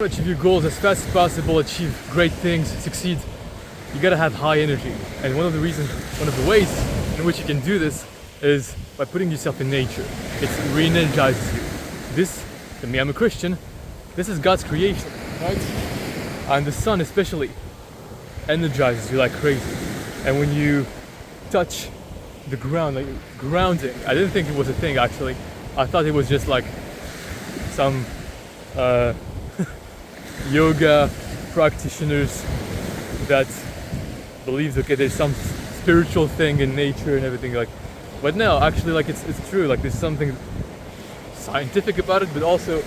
Achieve your goals as fast as possible, achieve great things, succeed, you gotta have high energy. And one of the ways in which you can do this is by putting yourself in nature. It re-energizes you. This, to me, I'm a Christian, this is God's creation, right? And the sun especially energizes you like crazy. And when you touch the ground, like grounding, I didn't think it was a thing actually. I thought it was just like some yoga practitioners that believes, okay, there's some spiritual thing in nature and everything, like, but no, actually, like, it's true. Like, there's something scientific about it, but also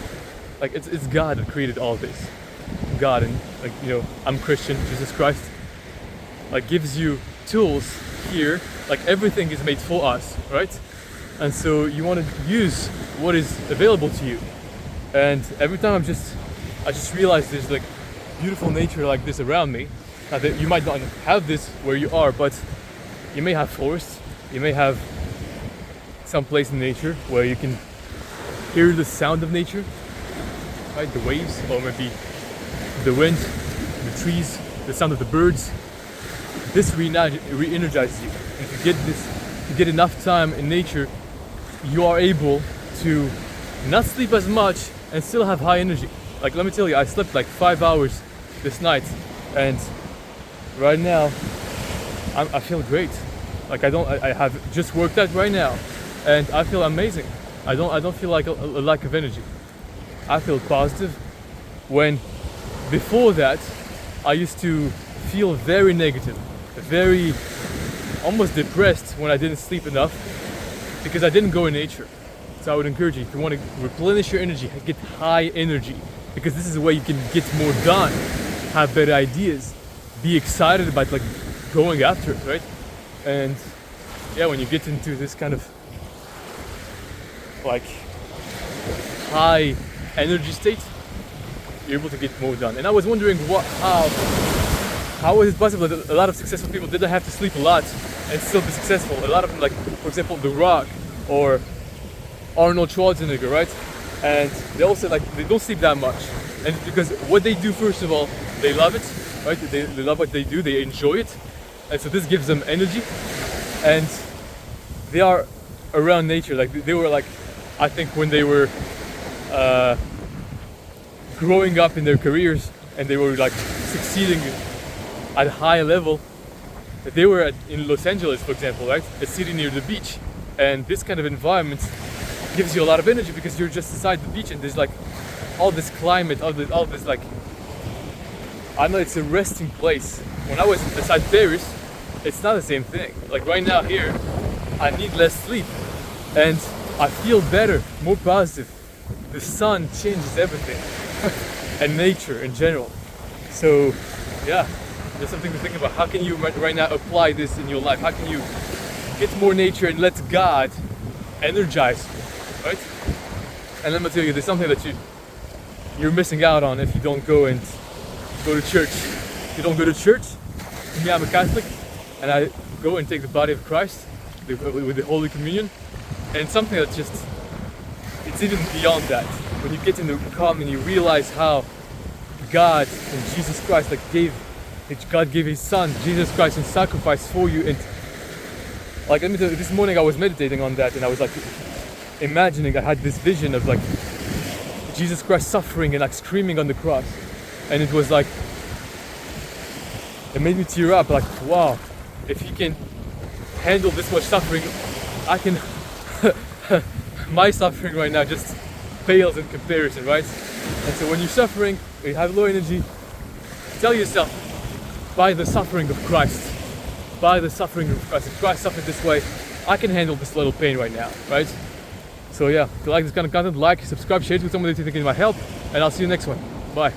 like it's God that created all this. God, and like, you know, I'm Christian, Jesus Christ like gives you tools here, like everything is made for us, right? And so you want to use what is available to you. And every time I just realize there's like beautiful nature like this around me. Now that you might not have this where you are, but you may have forests, you may have some place in nature where you can hear the sound of nature, right? The waves, or maybe the wind, the trees, the sound of the birds. This re-energizes you. And if you get enough time in nature, you are able to not sleep as much and still have high energy. Like, let me tell you, I slept like 5 hours this night, and right now I feel great. Like, I have just worked out right now, and I feel amazing. I don't feel like a lack of energy. I feel positive. When before that I used to feel very negative, very almost depressed when I didn't sleep enough because I didn't go in nature. So I would encourage you, if you want to replenish your energy, get high energy, because this is the way you can get more done, have better ideas, be excited about like going after it, right? And yeah, when you get into this kind of like high energy state, you're able to get more done. And I was wondering how is it possible that a lot of successful people didn't have to sleep a lot and still be successful? A lot of them, like for example The Rock or Arnold Schwarzenegger, right? And they also like they don't sleep that much, and it's because what they do, first of all, they love it, right? They love what they do, they enjoy it, and so this gives them energy, and they are around nature. Like they were like, I think when they were growing up in their careers and they were like succeeding at a high level, they were in Los Angeles, for example, right? A city near the beach, and this kind of environment gives you a lot of energy because you're just beside the beach and there's like all this climate, all this like, I know it's a resting place. When I was beside Paris, it's not the same thing. Like right now here, I need less sleep and I feel better, more positive. The sun changes everything and nature in general. So yeah, there's something to think about. How can you right now apply this in your life? How can you get more nature and let God energize you, right? And let me tell you, there's something that you're missing out on if you don't go to church. If you don't go to church, me, I'm a Catholic, and I go and take the body of Christ with the Holy Communion, and something that it's even beyond that. When you get into calm and you realize how God and Jesus Christ God gave His Son, Jesus Christ, in sacrifice for you. And like, let me tell you, this morning I was meditating on that, and I was like imagining, I had this vision of like Jesus Christ suffering and like screaming on the cross, and it was like, it made me tear up. Like, wow, if He can handle this much suffering, I can my suffering right now just pales in comparison, right? And so when you're suffering, you have low energy, tell yourself, by the suffering of Christ, if Christ suffered this way, I can handle this little pain right now, right? So yeah, if you like this kind of content, like, subscribe, share it with someone that you think it might help, and I'll see you next one. Bye.